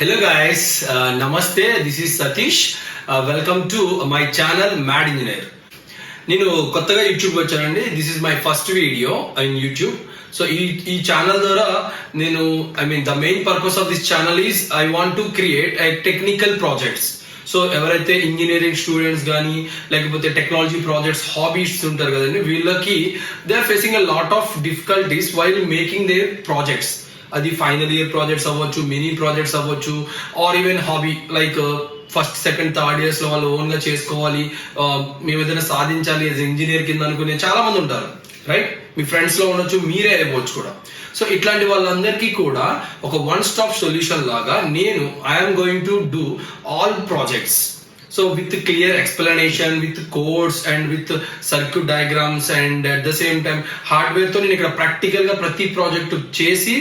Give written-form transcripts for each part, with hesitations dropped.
Hello guys, Namaste. This is Satish. Welcome to my channel Mad Engineer. నేను కొత్తగా YouTube వచ్చానండి. This is my first video in YouTube. So ఈ channel ద్వారా నేను the main purpose of this channel is I want to create technical projects. So ఎవరైతే engineering students కానీ లేకపోతే technology projects hobbies ఉంటారు కదండి, వీళ్ళకి they are facing a lot of difficulties while making their projects. అది final year projects అవ్వచ్చు, mini projects అవ్వచ్చు, or even hobby like first second third years లో వాళ్ళు ఓన్ గా చేసుకోవాలి, మేము ఏదైనా సాధించాలి యాజ్ ఇంజనీర్ కింద అనుకునే చాలా మంది ఉంటారు, రైట్? మీ ఫ్రెండ్స్ లో ఉండొచ్చు, మీరే అయిపోవచ్చు కూడా. సో ఇట్లాంటి వాళ్ళందరికీ కూడా ఒక వన్ స్టాప్ సొల్యూషన్ లాగా నేను I'm going to do all projects. So with clear explanation, with codes and with circuit diagrams and at the same time hardware తో నేను ఇక్కడ ప్రాక్టికల్ గా ప్రతి ప్రాజెక్ట్ చేసి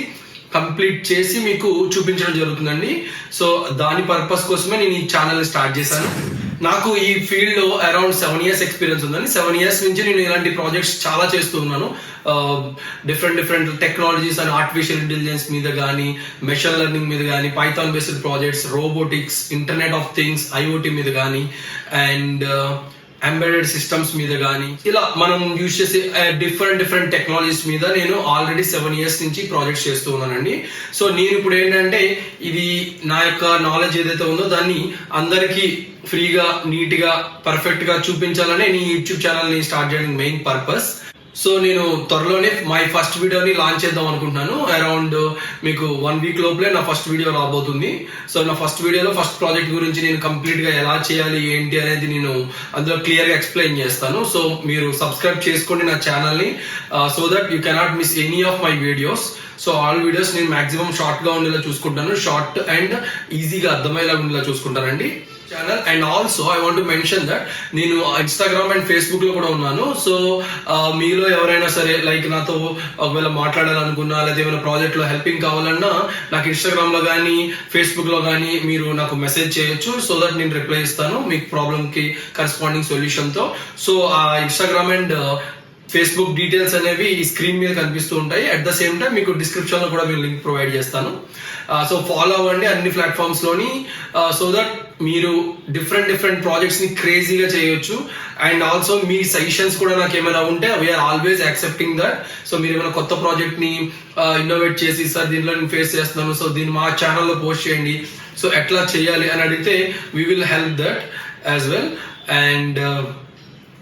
కంప్లీట్ చేసి మీకు చూపించడం జరుగుతుందండి. సో దాని పర్పస్ కోసమే నేను ఈ ఛానల్ స్టార్ట్ చేశాను. నాకు ఈ ఫీల్డ్ లో అరౌండ్ 7 years ఎక్స్పీరియన్స్ ఉందండి. 7 years నుంచి నేను ఇలాంటి ప్రాజెక్ట్స్ చాలా చేస్తూ ఉన్నాను. Different technologies and artificial intelligence మీద కానీ, మెషిన్ లెర్నింగ్ మీద కానీ, Python based projects, robotics, internet of things, IoT మీద కానీ, అండ్ ఎంబెడెడ్ సిస్టమ్స్ మీద కానీ, ఇలా మనం యూజ్ చేసే డిఫరెంట్ టెక్నాలజీస్ మీద నేను ఆల్రెడీ 7 years నుంచి ప్రాజెక్ట్స్ చేస్తూ ఉన్నానండి. సో నేను ఇప్పుడు ఏంటంటే ఇది నా యొక్క నాలెడ్జ్ ఏదైతే ఉందో దాన్ని అందరికీ ఫ్రీగా, నీట్ గా, పర్ఫెక్ట్ గా చూపించాలనే నీ యూట్యూబ్ ఛానల్ ని స్టార్ట్ చేయడం మెయిన్ పర్పస్. సో నేను త్వరలోనే మై ఫస్ట్ వీడియోని లాంచ్ చేద్దాం అనుకుంటున్నాను. అరౌండ్ మీకు 1 week లోపలే నా ఫస్ట్ వీడియో రాబోతుంది. సో నా ఫస్ట్ వీడియోలో ఫస్ట్ ప్రాజెక్ట్ గురించి నేను కంప్లీట్ గా ఎలా చేయాలి ఏంటి అనేది నేను అందులో క్లియర్ గా ఎక్స్ప్లెయిన్ చేస్తాను. సో మీరు సబ్స్క్రైబ్ చేసుకోండి నా ఛానల్ ని, so that you cannot miss any of my videos. So all videos నేను మాక్సిమం షార్ట్ గా ఉండేలా చూసుకుంటాను, షార్ట్ అండ్ ఈజీగా అర్థమయ్యేలా ఉండేలా చూసుకుంటానండి channel. And also I want to mention that నేను ఇన్స్టాగ్రామ్ అండ్ ఫేస్బుక్ లో కూడా ఉన్నాను. సో మీలో ఎవరైనా సరే లైక్ నాతో ఒకవేళ మాట్లాడాలనుకున్నా లేదా ఏమైనా ప్రాజెక్ట్ లో హెల్పింగ్ కావాలన్నా నాకు ఇన్స్టాగ్రామ్ లో కానీ ఫేస్బుక్ లో కానీ మీరు నాకు మెసేజ్ చేయొచ్చు. సో దట్ నేను రిప్లై ఇస్తాను మీకు ప్రాబ్లమ్ కి కరెస్పాండింగ్ సొల్యూషన్ తో. సో ఆ ఇన్స్టాగ్రామ్ అండ్ ఫేస్బుక్ డీటెయిల్స్ అనేవి ఈ స్క్రీన్ మీద కనిపిస్తూ ఉంటాయి. అట్ ద సేమ్ టైం మీకు డిస్క్రిప్షన్ లో కూడా మీరు లింక్ ప్రొవైడ్ చేస్తాను. సో ఫాలో అవ్వండి అన్ని ప్లాట్ఫామ్స్ లోని, సో దట్ మీరు డిఫరెంట్ ప్రాజెక్ట్స్ ని క్రేజీగా చేయొచ్చు. అండ్ ఆల్సో మీ సజెషన్స్ కూడా నాకు ఏమైనా ఉంటే we are always accepting that. So మీరు ఏమైనా కొత్త ప్రాజెక్ట్ ని ఇన్నోవేట్ చేసి, సార్ దీంట్లో నేను ఫేస్ చేస్తున్నాను, సో దీన్ని మా ఛానల్లో పోస్ట్ చేయండి, సో ఎట్లా చేయాలి అని అడిగితే we will help that as well. And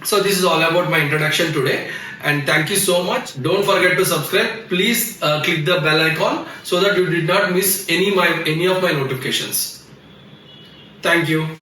so this is all about my introduction today, and thank you so much. Don't forget to subscribe. Please click the bell icon so that you did not miss any of my notifications. Thank you.